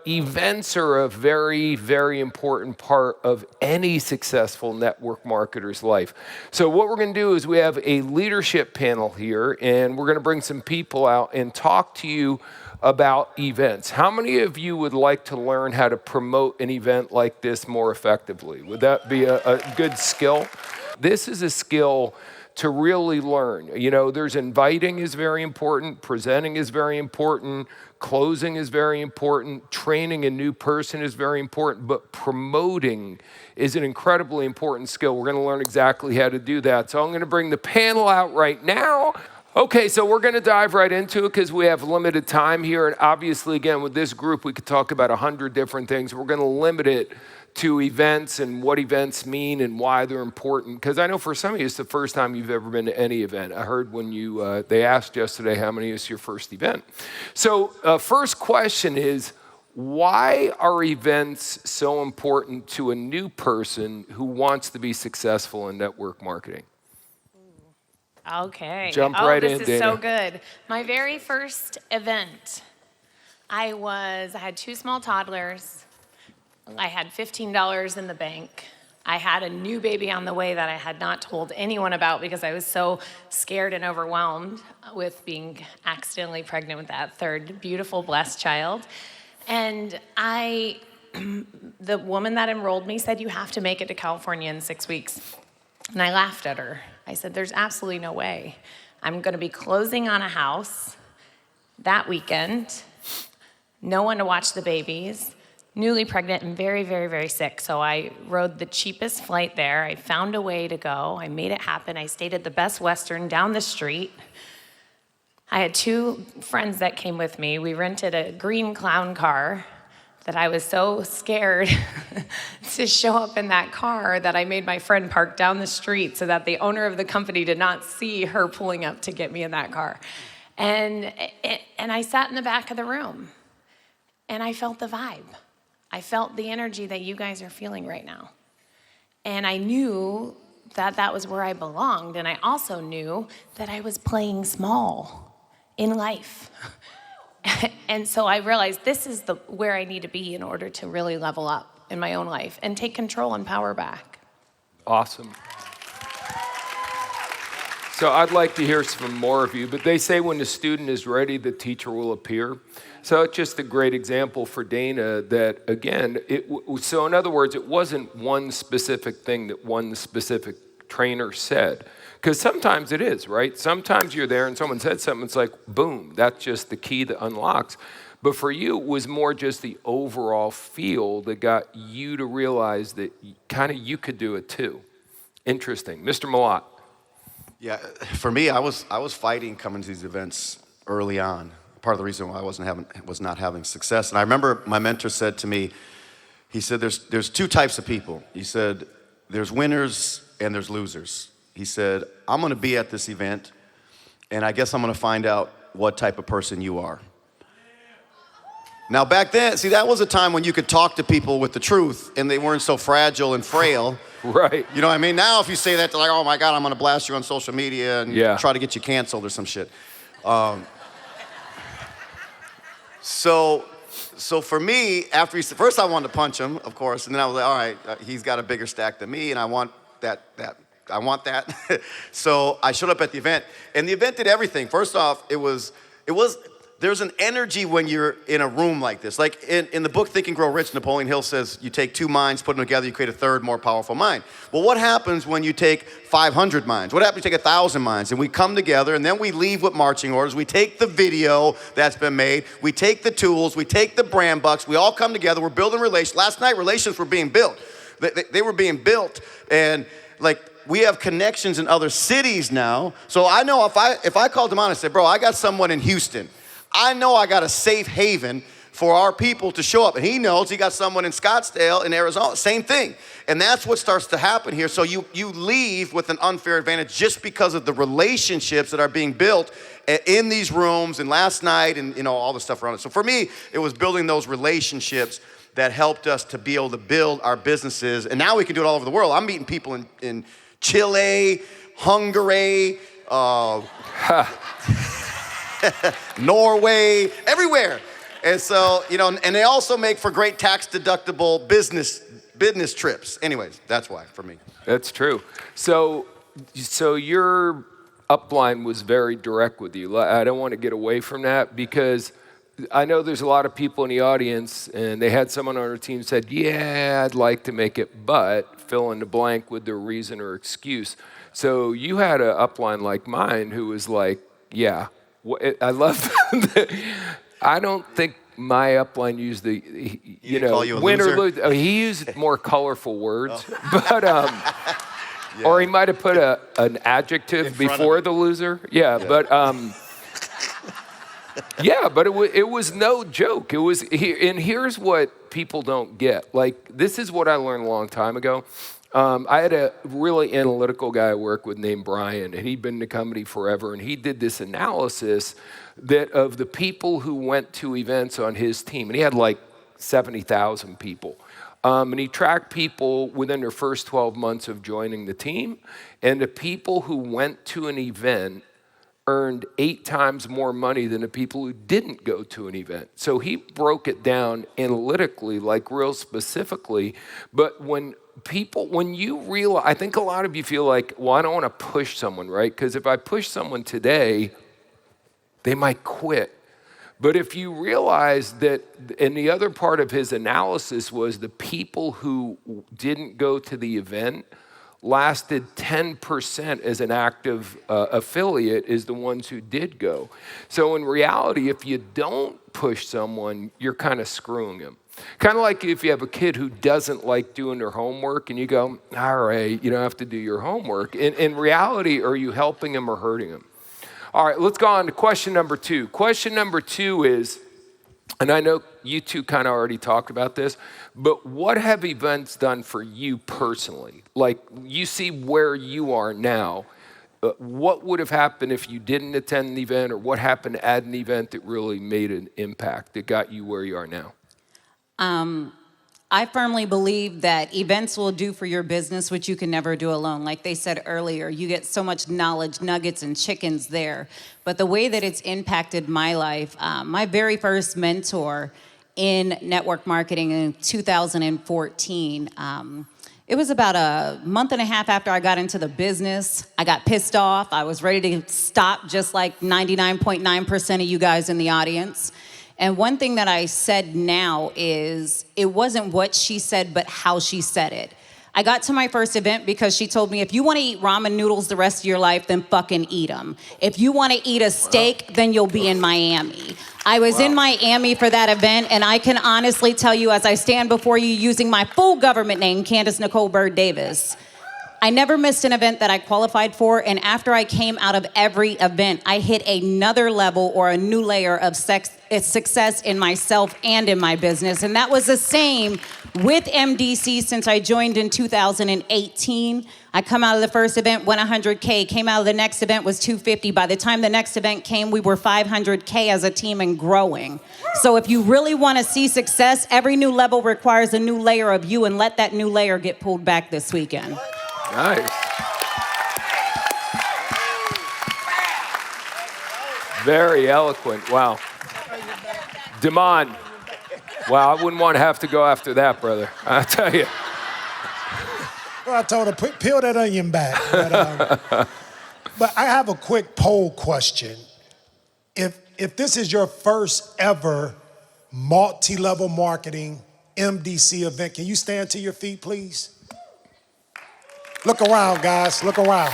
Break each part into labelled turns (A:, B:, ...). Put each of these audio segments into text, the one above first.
A: events are a very, very important part of any successful network marketer's life. So what we're going to do is we have a leadership panel here, and we're going to bring some people out and talk to you about events. How many of you would like to learn how to promote an event like this more effectively? Would that be a good skill? This is a skill to really learn. You know, there's inviting is very important, presenting is very important, closing is very important, training a new person is very important, but promoting is an incredibly important skill. We're gonna learn exactly how to do that. So I'm gonna bring the panel out right now. Okay, so we're gonna dive right into it because we have limited time here. And obviously, again, with this group, we could talk about 100 different things. We're gonna limit it to events and what events mean and why they're important. Because I know for some of you, it's the first time you've ever been to any event. I heard when they asked yesterday how many is your first event. So first question is, why are events so important to a new person who wants to be successful in network marketing?
B: Okay.
A: Jump right in,
B: Dana. This is so good. My very first event, I had 2 small toddlers. I had $15 in the bank. I had a new baby on the way that I had not told anyone about because I was so scared and overwhelmed with being accidentally pregnant with that third beautiful, blessed child. And the woman that enrolled me said, "You have to make it to California in 6 weeks." And I laughed at her. I said, "There's absolutely no way. I'm gonna be closing on a house that weekend, no one to watch the babies, newly pregnant and very, very, very sick." So I rode the cheapest flight there. I found a way to go. I made it happen. I stayed at the Best Western down the street. I had 2 friends that came with me. We rented a green clown car that I was so scared to show up in that car that I made my friend park down the street so that the owner of the company did not see her pulling up to get me in that car. And I sat in the back of the room and I felt the vibe. I felt the energy that you guys are feeling right now. And I knew that that was where I belonged. And I also knew that I was playing small in life. And so I realized this is where I need to be in order to really level up in my own life and take control and power back.
A: Awesome. So I'd like to hear from more of you, but they say when the student is ready, the teacher will appear. So it's just a great example for Dana that, again, so in other words, it wasn't one specific thing that one specific trainer said. Because sometimes it is, right? Sometimes you're there and someone said something, it's like, boom, that's just the key that unlocks. But for you, it was more just the overall feel that got you to realize that kind of you could do it too. Interesting. Mr. Malott.
C: Yeah, for me, I was fighting coming to these events early on. Part of the reason why I was not having success. And I remember my mentor said to me, he said, there's 2 types of people. He said, there's winners and there's losers. He said, I'm gonna be at this event and I guess I'm gonna find out what type of person you are. Now back then, see, that was a time when you could talk to people with the truth and they weren't so fragile and frail.
A: Right.
C: You know what I mean? Now if you say that, they're like, oh my God, I'm gonna blast you on social media and try to get you canceled or some shit. So for me, after he said, first I wanted to punch him, of course, and then I was like, all right, he's got a bigger stack than me and I want that. So I showed up at the event, and the event did everything. First off, there's an energy when you're in a room like this. Like in the book Think and Grow Rich, Napoleon Hill says, you take 2 minds, put them together, you create a third, more powerful mind. Well, what happens when you take 500 minds? What happens when you take 1,000 minds? And we come together, and then we leave with marching orders. We take the video that's been made. We take the tools. We take the brand bucks. We all come together. We're building relations. Last night, relations were being built. They were being built, and like, we have connections in other cities now. So I know if I called him on and said, bro, I got someone in Houston. I know I got a safe haven for our people to show up. And he knows he got someone in Scottsdale in Arizona, same thing. And that's what starts to happen here. So you leave with an unfair advantage just because of the relationships that are being built in these rooms and last night and all the stuff around it. So for me, it was building those relationships that helped us to be able to build our businesses. And now we can do it all over the world. I'm meeting people in Chile, Hungary, Norway, everywhere. And so, and they also make for great tax-deductible business trips. Anyways, that's why, for me.
A: That's true. So your upline was very direct with you. I don't want to get away from that because I know there's a lot of people in the audience and they had someone on their team said, yeah, I'd like to make it, but fill in the blank with their reason or excuse. So you had an upline like mine who was like, yeah, I love that. I don't think my upline used the, win or lose. He used more colorful words, but or he might have put an adjective before the loser. Yeah. But but it was no joke. It was, and here's what people don't get. Like, this is what I learned a long time ago. I had a really analytical guy I work with named Brian, and he'd been in the company forever, and he did this analysis that of the people who went to events on his team, and he had like 70,000 people. And he tracked people within their first 12 months of joining the team, and the people who went to an event earned 8 times more money than the people who didn't go to an event. So he broke it down analytically, like real specifically. But when you realize, I think a lot of you feel like, well, I don't want to push someone, right? Because if I push someone today, they might quit. But if you realize that, and the other part of his analysis was the people who didn't go to the event lasted 10% as an active affiliate is the ones who did go. So in reality, if you don't push someone, you're kind of screwing them. Kind of like if you have a kid who doesn't like doing their homework and you go, all right, you don't have to do your homework. In reality, are you helping them or hurting them? All right, let's go on to question number 2. Question number 2 is, and I know you two kind of already talked about this, but what have events done for you personally? Like, you see where you are now. What would have happened if you didn't attend an event, or what happened at an event that really made an impact that got you where you are now?
D: I firmly believe that events will do for your business what you can never do alone. Like they said earlier, you get so much knowledge, nuggets, and chickens there. But the way that it's impacted my life, my very first mentor in network marketing in 2014, it was about a month and a half after I got into the business. I got pissed off. I was ready to stop, just like 99.9% of you guys in the audience. And one thing that I said now is, it wasn't what she said, but how she said it. I got to my first event because she told me, if you want to eat ramen noodles the rest of your life, then fucking eat them. If you want to eat a steak, then you'll be in Miami. I was in Miami for that event, and I can honestly tell you, as I stand before you using my full government name, Candice Byrd Davis, I never missed an event that I qualified for, and after I came out of every event, I hit another level or a new layer of success in myself and in my business. And that was the same with MDC since I joined in 2018. I come out of the first event, went 100K, came out of the next event, was 250. By the time the next event came, we were 500K as a team and growing. So if you really want to see success, every new level requires a new layer of you, and let that new layer get pulled back this weekend.
A: Nice. Very eloquent. Wow. Demond. Wow, I wouldn't want to have to go after that, brother. I'll tell you.
E: Well, I told her, peel that onion back. But I have a quick poll question. If this is your first ever multi-level marketing MDC event, can you stand to your feet, please? Look around, guys. Look around.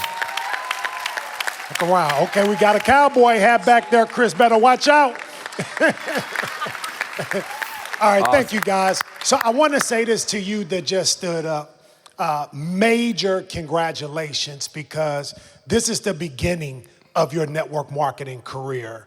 E: Look around. Okay, we got a cowboy hat back there, Chris. Better watch out. All right, thank you, guys. So I want to say this to you that just stood up. Major congratulations, because this is the beginning of your network marketing career.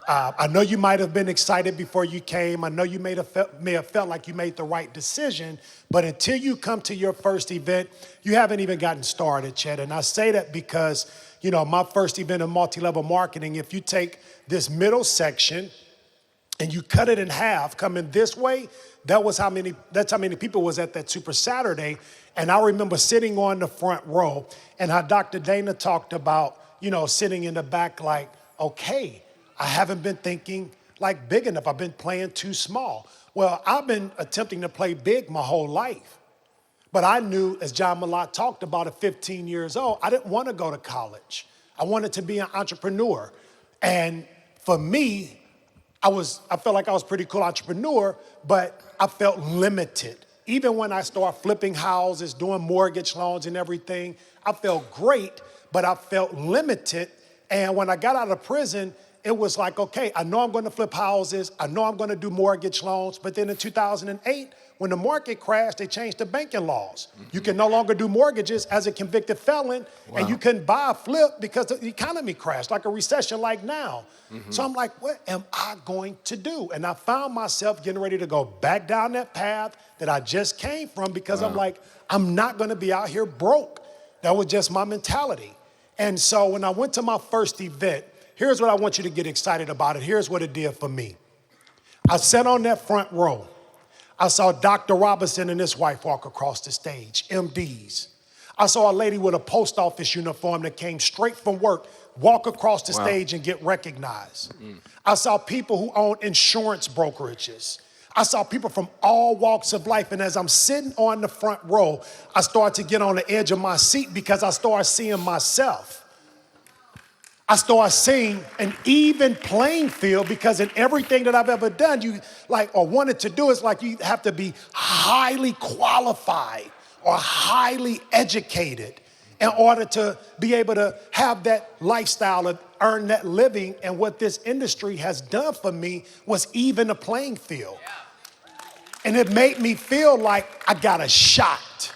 E: I know you might have been excited before you came. I know you may have felt like you made the right decision, but until you come to your first event, you haven't even gotten started yet. And I say that because, my first event in multi-level marketing, if you take this middle section and you cut it in half, coming this way, that's how many people was at that Super Saturday. And I remember sitting on the front row, and how Dr. Dana talked about, sitting in the back like, okay, I haven't been thinking like big enough. I've been playing too small. Well, I've been attempting to play big my whole life. But I knew, as John Malott talked about at 15 years old, I didn't want to go to college. I wanted to be an entrepreneur. And for me, I felt like I was a pretty cool entrepreneur, but I felt limited. Even when I started flipping houses, doing mortgage loans and everything, I felt great, but I felt limited. And when I got out of prison, it was like, okay, I know I'm going to flip houses. I know I'm going to do mortgage loans. But then in 2008, when the market crashed, they changed the banking laws. You can no longer do mortgages as a convicted felon, and you couldn't buy a flip because the economy crashed, like a recession like now. So I'm like, what am I going to do? And I found myself getting ready to go back down that path that I just came from because I'm like, I'm not going to be out here broke. That was just my mentality. And so when I went to my first event, here's what I want you to get excited about it. Here's what it did for me. I sat on that front row. I saw Dr. Robinson and his wife walk across the stage, MDs. I saw a lady with a post office uniform that came straight from work walk across the stage and get recognized. I saw people who own insurance brokerages. I saw people from all walks of life. And as I'm sitting on the front row, I started to get on the edge of my seat because I started seeing myself. I started seeing an even playing field because in everything that I've ever done, or wanted to do, is like you have to be highly qualified or highly educated in order to be able to have that lifestyle and earn that living. And what this industry has done for me was even a playing field. And it made me feel like I got a shot.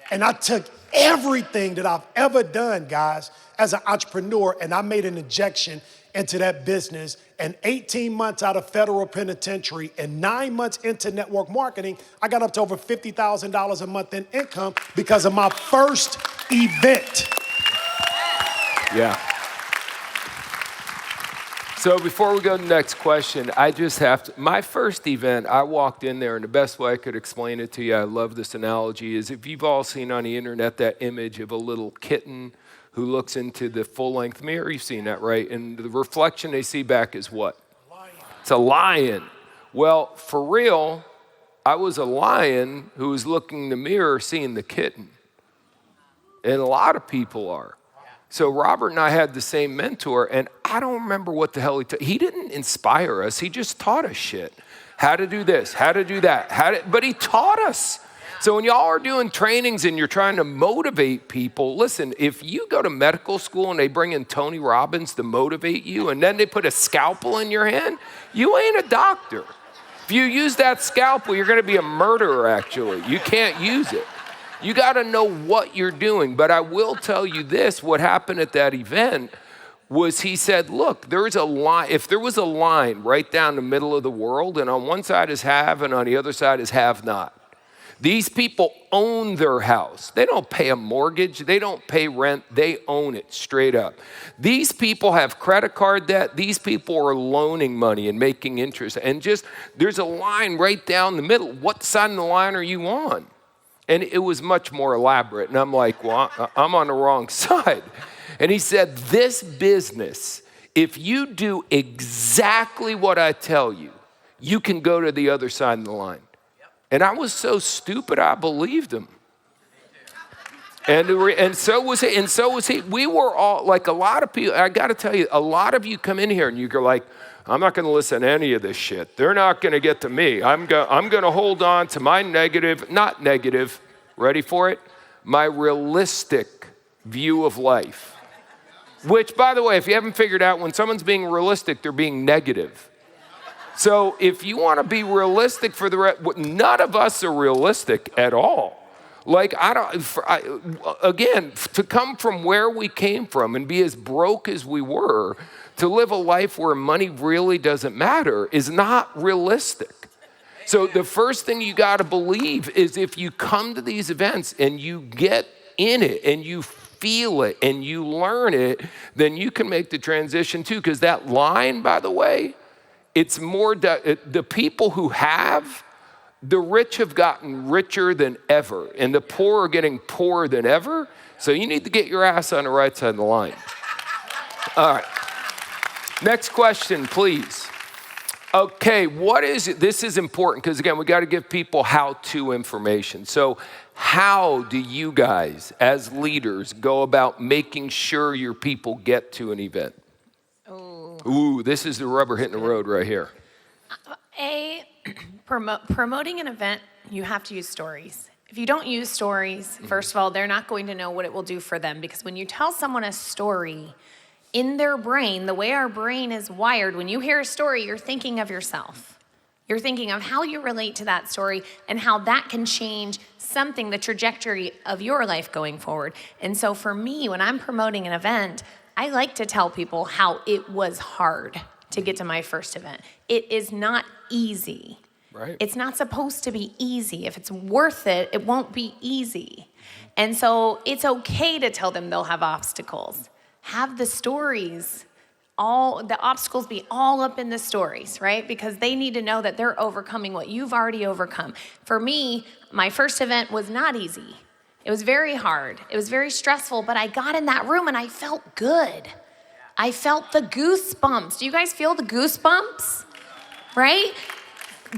E: And I took everything that I've ever done, guys, as an entrepreneur, and I made an injection into that business. And 18 months out of federal penitentiary and 9 months into network marketing, I got up to over $50,000 a month in income because of my first event.
A: Yeah. So before we go to the next question, I just have to, my first event, I walked in there, and the best way I could explain it to you, I love this analogy, is if you've all seen on the internet that image of a little kitten who looks into the full-length mirror, you've seen that, right? And the reflection they see back is what? It's a lion. Well, for real, I was a lion who was looking in the mirror seeing the kitten. And a lot of people are. So Robert and I had the same mentor, and I don't remember what the hell he didn't inspire us. He just taught us shit. How to do this, how to do that, but he taught us. So when y'all are doing trainings and you're trying to motivate people, listen, if you go to medical school and they bring in Tony Robbins to motivate you, and then they put a scalpel in your hand, you ain't a doctor. If you use that scalpel, you're gonna be a murderer, actually. You can't use it. You gotta know what you're doing. But I will tell you this, what happened at that event was he said, look, there's a line, if there was a line right down the middle of the world, and on one side is have and on the other side is have not. These people own their house. They don't pay a mortgage. They don't pay rent. They own it straight up. These people have credit card debt. These people are loaning money and making interest. And just, there's a line right down the middle. What side of the line are you on? And it was much more elaborate. And I'm like, well, I'm on the wrong side. And he said, this business, if you do exactly what I tell you, you can go to the other side of the line. And I was so stupid, I believed him. And so was he. And so was he. We were all, like a lot of people, I got to tell you, a lot of you come in here and you're like, I'm not going to listen to any of this shit. They're not going to get to me. I'm going to hold on to my not negative, ready for it? My realistic view of life. Which, by the way, if you haven't figured out, when someone's being realistic, they're being negative. So if you want to be realistic for none of us are realistic at all. Like, again, to come from where we came from and be as broke as we were, to live a life where money really doesn't matter is not realistic. So the first thing you got to believe is if you come to these events and you get in it and you feel it and you learn it, then you can make the transition too. Because that line, by the way, it's more the people who have, the rich have gotten richer than ever, and the poor are getting poorer than ever. So you need to get your ass on the right side of the line. All right. Next question, please. Okay, what is it? This is important because, again, we got to give people how-to information. So how do you guys, as leaders, go about making sure your people get to an event? Ooh, this is the rubber hitting the road right here.
B: Promoting an event, you have to use stories. If you don't use stories, first of all, they're not going to know what it will do for them, because when you tell someone a story, in their brain, the way our brain is wired, when you hear a story, you're thinking of yourself. You're thinking of how you relate to that story and how that can change something, the trajectory of your life going forward. And so for me, when I'm promoting an event, I like to tell people how it was hard to get to my first event. It is not easy.
A: Right.
B: It's not supposed to be easy. If it's worth it, it won't be easy. And so it's okay to tell them they'll have obstacles. Have the stories, all the obstacles be all up in the stories, right? Because they need to know that they're overcoming what you've already overcome. For me, my first event was not easy. It was very hard. It was very stressful, but I got in that room and I felt good. I felt the goosebumps. Do you guys feel the goosebumps? Right?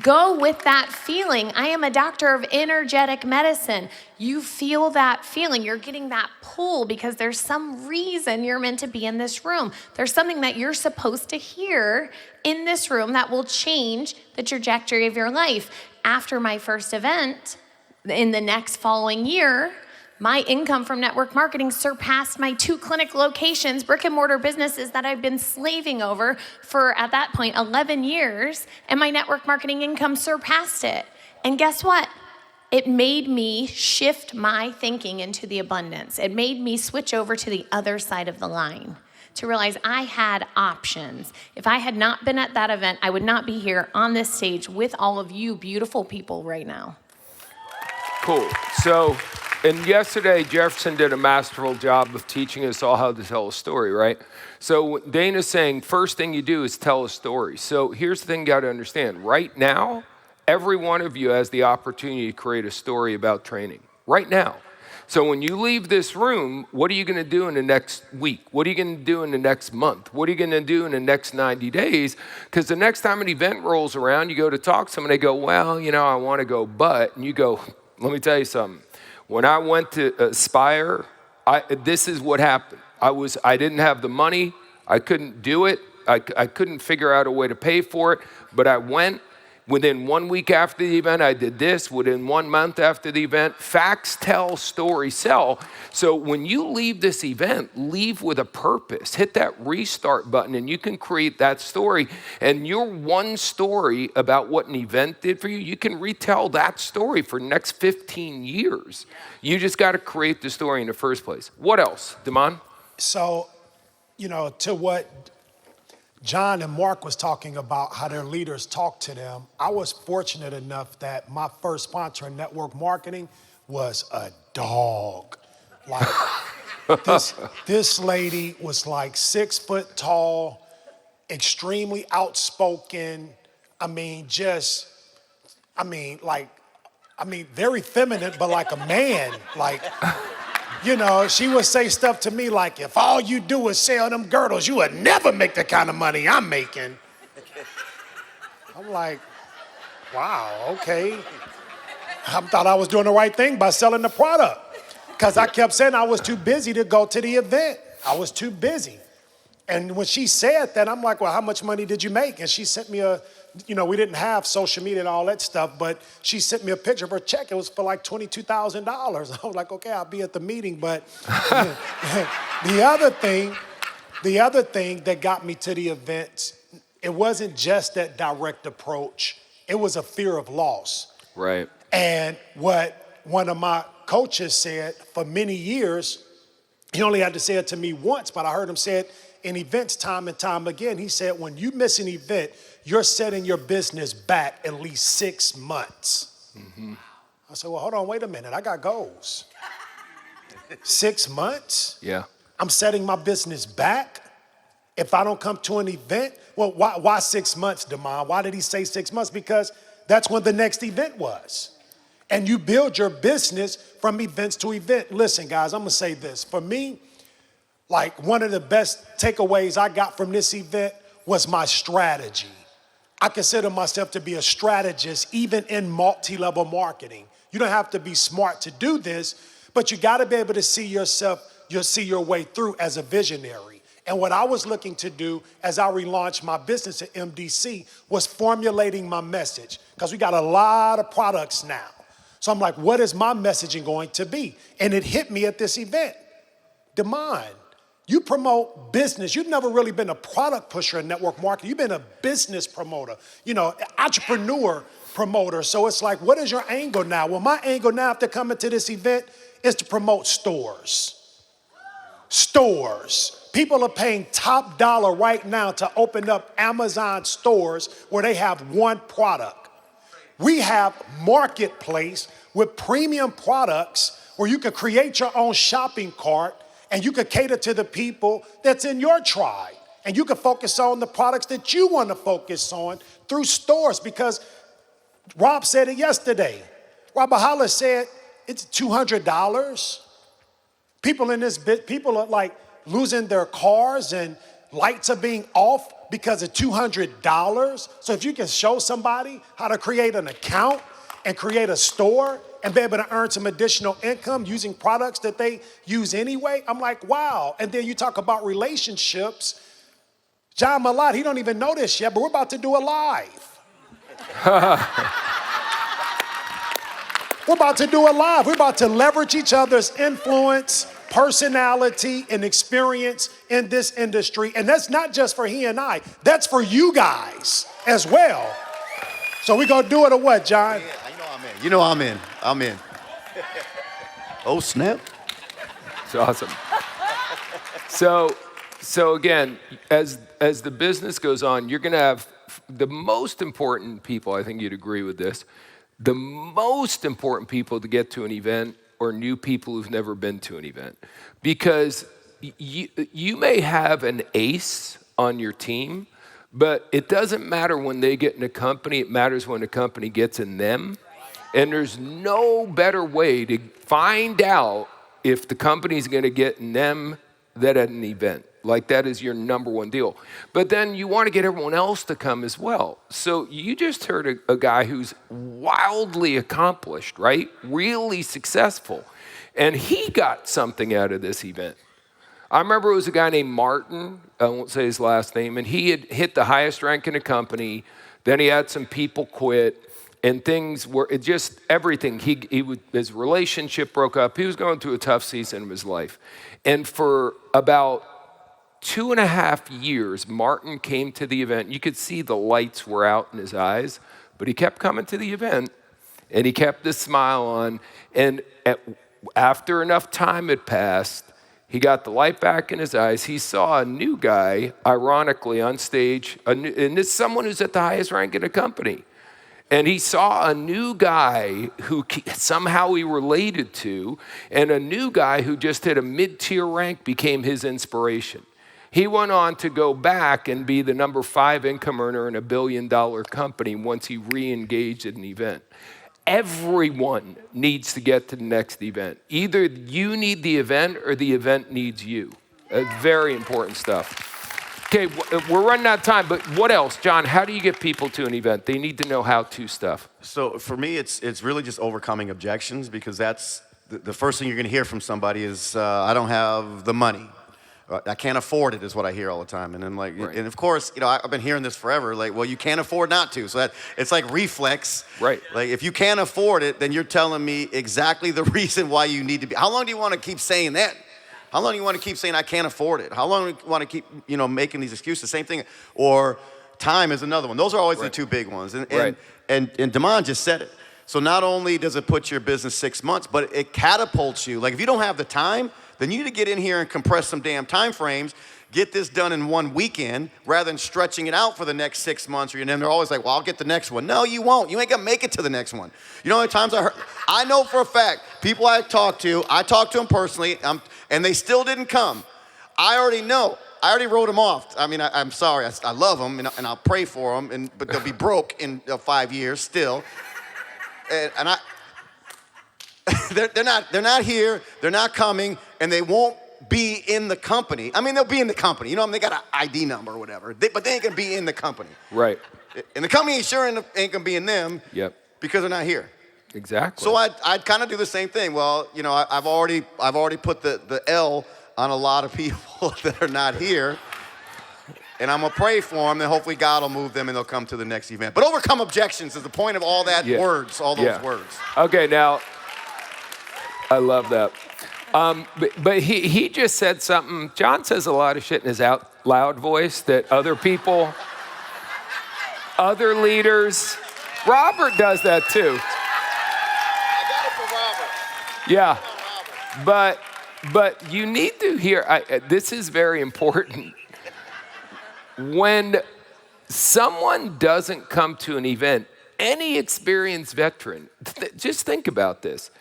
B: Go with that feeling. I am a doctor of energetic medicine. You feel that feeling. You're getting that pull because there's some reason you're meant to be in this room. There's something that you're supposed to hear in this room that will change the trajectory of your life. After my first event, in the next following year, my income from network marketing surpassed my 2 clinic locations, brick and mortar businesses that I've been slaving over for, at that point, 11 years, and my network marketing income surpassed it. And guess what? It made me shift my thinking into the abundance. It made me switch over to the other side of the line to realize I had options. If I had not been at that event, I would not be here on this stage with all of you beautiful people right now.
A: Cool. So, and yesterday, Jefferson did a masterful job of teaching us all how to tell a story, right? So Dana's saying, first thing you do is tell a story. So here's the thing you got to understand. Right now, every one of you has the opportunity to create a story about training. Right now. So when you leave this room, what are you going to do in the next week? What are you going to do in the next month? What are you going to do in the next 90 days? Because the next time an event rolls around, you go to talk to someone, they go, well, you know, I want to go, but, and you go, let me tell you something. When I went to Aspire, this is what happened. I didn't have the money. I couldn't do it. I couldn't figure out a way to pay for it, but I went. Within 1 week after the event, I did this. Within 1 month after the event, facts tell, stories sell. So when you leave this event, leave with a purpose. Hit that restart button and you can create that story. And your one story about what an event did for you, you can retell that story for the next 15 years. You just got to create the story in the first place. What else, Demond?
E: So, you know, to what John and Mark was talking about, how their leaders talk to them. I was fortunate enough that my first sponsor in network marketing was a dog. Like this lady was like 6 foot tall, extremely outspoken. Very feminine, but like a man. Like, you know, she would say stuff to me like, if all you do is sell them girdles, you would never make the kind of money I'm making. I'm like, wow, okay. I thought I was doing the right thing by selling the product. Because I kept saying I was too busy to go to the event. I was too busy. And when she said that, I'm like, well, how much money did you make? And she sent me we didn't have social media and all that stuff, but she sent me a picture of her check. It was for like $22,000. I was like, okay, I'll be at the meeting. But the other thing that got me to the event, it wasn't just that direct approach. It was a fear of loss.
A: Right.
E: And what one of my coaches said for many years, he only had to say it to me once, but I heard him say it in events time and time again. He said, when you miss an event, you're setting your business back at least 6 months. Mm-hmm. I said, well, hold on, wait a minute. I got goals. 6 months?
A: Yeah.
E: I'm setting my business back if I don't come to an event? Well, why 6 months, Demond? Why did he say 6 months? Because that's when the next event was. And you build your business from events to event. Listen, guys, I'm going to say this. For me, like one of the best takeaways I got from this event was my strategy. I consider myself to be a strategist, even in multi-level marketing. You don't have to be smart to do this, but you got to be able to see yourself, you'll see your way through as a visionary. And what I was looking to do as I relaunched my business at MDC was formulating my message, because we got a lot of products now. So I'm like, what is my messaging going to be? And it hit me at this event. Demond, you promote business. You've never really been a product pusher in network marketing. You've been a business promoter, entrepreneur promoter. So it's like, what is your angle now? Well, my angle now after coming to this event is to promote stores. Stores. People are paying top dollar right now to open up Amazon stores where they have one product. We have marketplace with premium products where you can create your own shopping cart and you can cater to the people that's in your tribe. And you can focus on the products that you want to focus on through stores, because Rob said it yesterday. Rob Hollis said it's $200. People in this bit, people are like losing their cars and lights are being off because of $200. So if you can show somebody how to create an account and create a store and be able to earn some additional income using products that they use anyway, I'm like, wow. And then you talk about relationships. John Malott, he don't even know this yet, but we're about to do a live. We're about to do a live. We're about to leverage each other's influence, personality, and experience in this industry. And that's not just for he and I. That's for you guys as well. So we gonna do it or what, John?
C: Yeah, you know I'm in. I'm in. Oh, snap.
A: It's awesome. So again, as the business goes on, you're going to have the most important people, I think you'd agree with this, the most important people to get to an event are new people who've never been to an event. Because you may have an ace on your team, but it doesn't matter when they get in a company, it matters when a company gets in them. And there's no better way to find out if the company's gonna get in them than at an event. Like, that is your number one deal. But then you wanna get everyone else to come as well. So you just heard a guy who's wildly accomplished, right? Really successful. And he got something out of this event. I remember it was a guy named Martin, I won't say his last name, and he had hit the highest rank in the company. Then he had some people quit, and things were, it just, everything. His relationship broke up. He was going through a tough season of his life. And for about 2.5 years, Martin came to the event. You could see the lights were out in his eyes, but he kept coming to the event, and he kept this smile on. And after enough time had passed, he got the light back in his eyes. He saw a new guy, ironically, on stage, and this is someone who's at the highest rank in the company. And he saw a new guy who somehow he related to, and a new guy who just hit a mid-tier rank became his inspiration. He went on to go back and be the number 5 income earner in a $1 billion company once he re-engaged at an event. Everyone needs to get to the next event. Either you need the event or the event needs you. Very important stuff. Okay, we're running out of time, but what else? John, how do you get people to an event? They need to know how-to stuff.
C: So for me, it's really just overcoming objections, because that's the first thing you're gonna hear from somebody is, I don't have the money. I can't afford it is what I hear all the time. And I'm like, right. And of course, I've been hearing this forever, like, well, you can't afford not to. So it's like reflex.
A: Right.
C: Like, if you can't afford it, then you're telling me exactly the reason why you need to be. How long do you want to keep saying that? How long do you want to keep saying I can't afford it? How long do you want to keep, making these excuses? Same thing. Or time is another one. Those are always the two big ones. And Demond just said it. So not only does it put your business 6 months, but it catapults you. Like, if you don't have the time, then you need to get in here and compress some damn time frames, get this done in one weekend rather than stretching it out for the next 6 months. And then they're always like, well, I'll get the next one. No, you won't. You ain't gonna make it to the next one. You know how many times I know for a fact, people I talked to them personally, and they still didn't come. I already know. I already wrote them off. I mean, I'm sorry. I love them, and I'll pray for them, but they'll be broke in 5 years still. And they're not here. They're not coming, and they won't be in the company. I mean, they'll be in the company. You know, they got an ID number or whatever, but they ain't gonna be in the company.
A: Right.
C: And the company ain't gonna be in them.
A: Yep.
C: Because they're not here.
A: Exactly.
C: So I'd kind of do the same thing. Well, you know, I've already put the L on a lot of people that are not here. And I'm gonna pray for them, and hopefully God will move them and they'll come to the next event. But overcome objections is the point of all that words, all those words.
A: Okay, now, I love that. But he just said something. John says a lot of shit in his out loud voice that other people, other leaders, Robert does that too.
C: I got it for Robert.
A: Yeah, but you need to hear, this is very important. When someone doesn't come to an event, any experienced veteran, just think about this.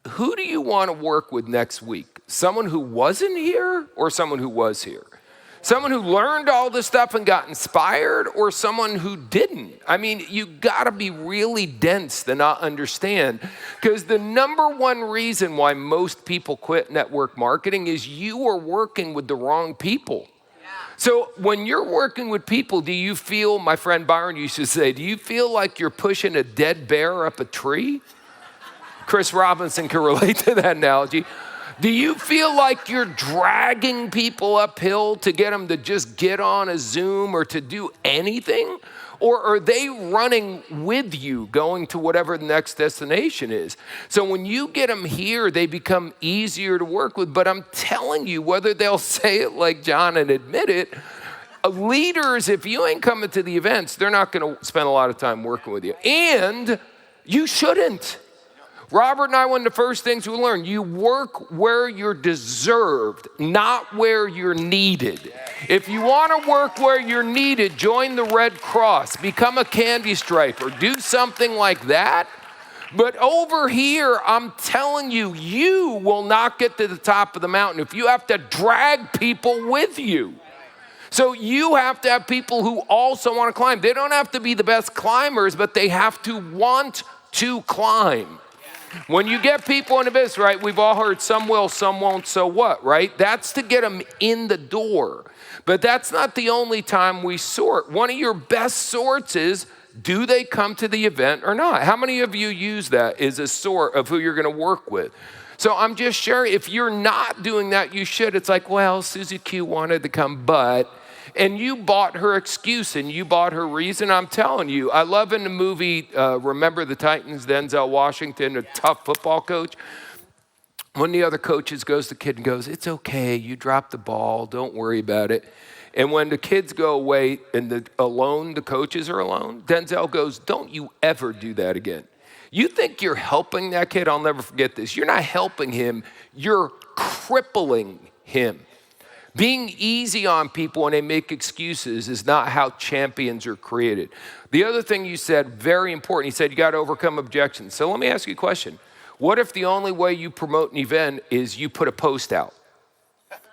A: Who do you want to work with next week? Someone who wasn't here or someone who was here? Someone who learned all this stuff and got inspired, or someone who didn't? I mean, you gotta be really dense to not understand, because the number one reason why most people quit network marketing is you are working with the wrong people. So when you're working with people, do you feel, my friend Byron used to say, do you feel like you're pushing a dead bear up a tree? Chris Robinson can relate to that analogy. Do you feel like you're dragging people uphill to get them to just get on a Zoom or to do anything? Or are they running with you, going to whatever the next destination is? So when you get them here, they become easier to work with. But I'm telling you, whether they'll say it like John and admit it, leaders, if you ain't coming to the events, they're not going to spend a lot of time working with you. And you shouldn't. Robert and I, one of the first things we learned, you work where you're deserved, not where you're needed. If you want to work where you're needed, join the Red Cross, become a candy striper, do something like that. But over here, I'm telling you, you will not get to the top of the mountain if you have to drag people with you. So you have to have people who also want to climb. They don't have to be the best climbers, but they have to want to climb. When you get people in the business, right, we've all heard some will, some won't, so what, right? That's to get them in the door. But that's not the only time we sort. One of your best sorts is, do they come to the event or not? How many of you use that as a sort of who you're going to work with? So I'm just sharing, if you're not doing that, you should. It's like, well, Susie Q wanted to come, but... And you bought her excuse and you bought her reason. I'm telling you, I love in the movie, Remember the Titans, Denzel Washington, a tough football coach. One of the other coaches goes to the kid and goes, it's okay, you dropped the ball, don't worry about it. And when the kids go away and the coaches are alone, Denzel goes, don't you ever do that again. You think you're helping that kid? I'll never forget this. You're not helping him, you're crippling him. Being easy on people when they make excuses is not how champions are created. The other thing you said, very important, you said you got to overcome objections. So let me ask you a question. What if the only way you promote an event is you put a post out?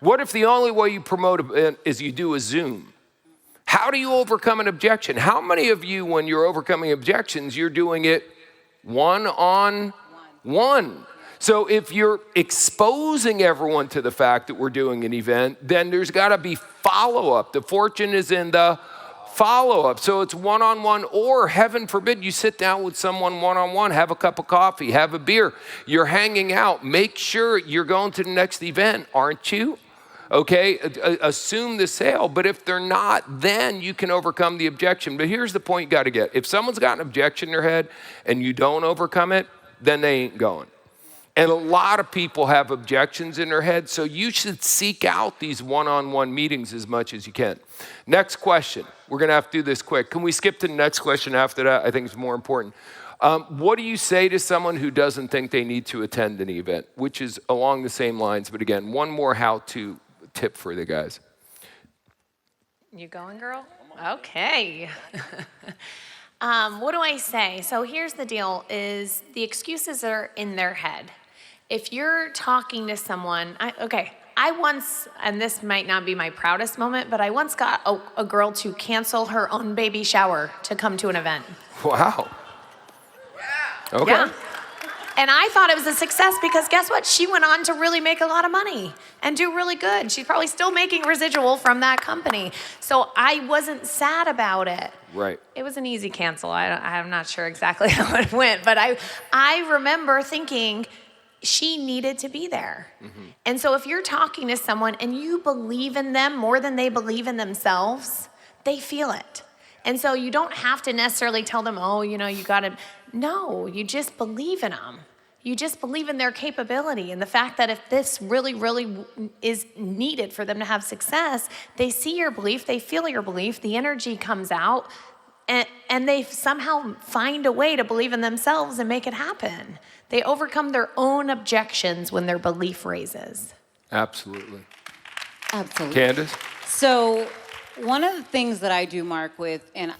A: What if the only way you promote an event is you do a Zoom? How do you overcome an objection? How many of you, when you're overcoming objections, you're doing it one-on-one? So if you're exposing everyone to the fact that we're doing an event, then there's got to be follow-up. The fortune is in the follow-up. So it's one-on-one, or heaven forbid you sit down with someone one-on-one, have a cup of coffee, have a beer. You're hanging out. Make sure you're going to the next event, aren't you? Okay, assume the sale. But if they're not, then you can overcome the objection. But here's the point you got to get. If someone's got an objection in their head and you don't overcome it, then they ain't going. And a lot of people have objections in their head, so you should seek out these one-on-one meetings as much as you can. Next question. We're going to have to do this quick. Can we skip to the next question after that? I think it's more important. What do you say to someone who doesn't think they need to attend an event, which is along the same lines, but again, one more how-to tip for the guys.
B: You going, girl? Okay. What do I say? So here's the deal, is the excuses are in their head. If you're talking to someone, I once, and this might not be my proudest moment, but I once got a girl to cancel her own baby shower to come to an event.
A: Wow. Okay.
B: Yeah. And I thought it was a success because guess what? She went on to really make a lot of money and do really good. She's probably still making residual from that company. So I wasn't sad about it.
A: Right.
B: It was an easy cancel. I'm not sure exactly how it went, but I remember thinking she needed to be there. Mm-hmm. And so if you're talking to someone and you believe in them more than they believe in themselves, they feel it. And so you don't have to necessarily tell them, oh, you got to. No, you just believe in them. You just believe in their capability and the fact that if this really, really is needed for them to have success, they see your belief, they feel your belief, the energy comes out, and they somehow find a way to believe in themselves and make it happen. They overcome their own objections when their belief raises.
A: Absolutely.
D: Absolutely.
A: Candice?
D: So one of the things that I do, Mark, and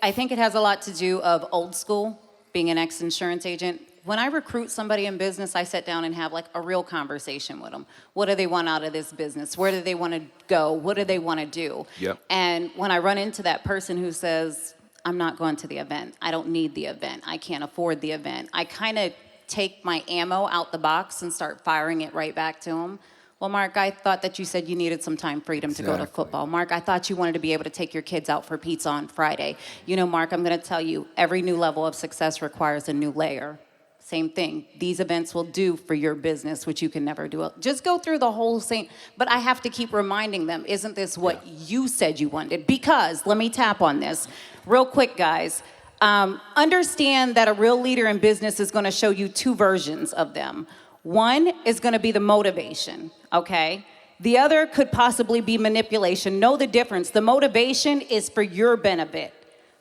D: I think it has a lot to do of old school, being an ex-insurance agent. When I recruit somebody in business, I sit down and have like a real conversation with them. What do they want out of this business? Where do they want to go? What do they want to do?
A: Yep.
D: And when I run into that person who says, I'm not going to the event. I don't need the event. I can't afford the event. I kind of take my ammo out the box and start firing it right back to them. Well, Mark, I thought that you said you needed some time freedom to go to football. Mark, I thought you wanted to be able to take your kids out for pizza on Friday. Mark, I'm going to tell you, every new level of success requires a new layer. Same thing. These events will do for your business, which you can never do. Just go through the whole thing. But I have to keep reminding them, isn't this what you said you wanted? Because, let me tap on this real quick, guys. Understand that a real leader in business is going to show you two versions of them. One is going to be the motivation, okay? The other could possibly be manipulation. Know the difference. The motivation is for your benefit.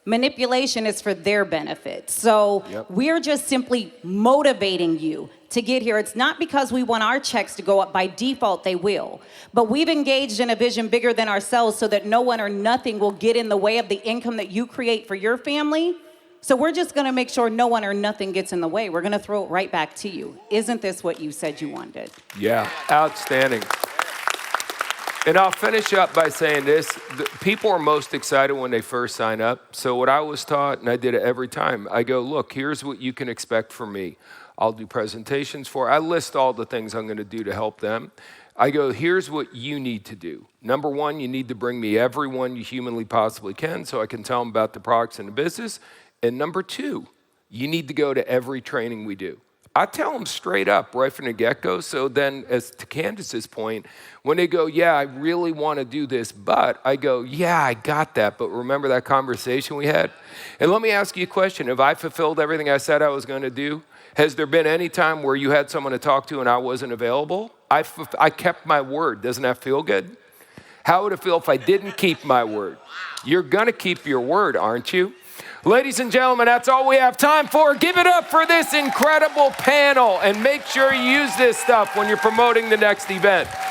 D: Manipulation is for their benefit. So we're just simply motivating you to get here. It's not because we want our checks to go up. By default, they will. But we've engaged in a vision bigger than ourselves so that no one or nothing will get in the way of the income that you create for your family. So we're just going to make sure no one or nothing gets in the way. We're going to throw it right back to you. Isn't this what you said you wanted?
A: Yeah, outstanding. And I'll finish up by saying this. People are most excited when they first sign up. So what I was taught, and I did it every time, I go, look, here's what you can expect from me. I'll do presentations for. I list all the things I'm going to do to help them. I go, here's what you need to do. Number one, you need to bring me everyone you humanly possibly can so I can tell them about the products and the business. And number two, you need to go to every training we do. I tell them straight up right from the get-go. So then, as to Candice's point, when they go, yeah, I really want to do this, but I go, yeah, I got that. But remember that conversation we had? And let me ask you a question. Have I fulfilled everything I said I was going to do? Has there been any time where you had someone to talk to and I wasn't available? I kept my word. Doesn't that feel good? How would it feel if I didn't keep my word? You're going to keep your word, aren't you? Ladies and gentlemen, that's all we have time for. Give it up for this incredible panel and make sure you use this stuff when you're promoting the next event.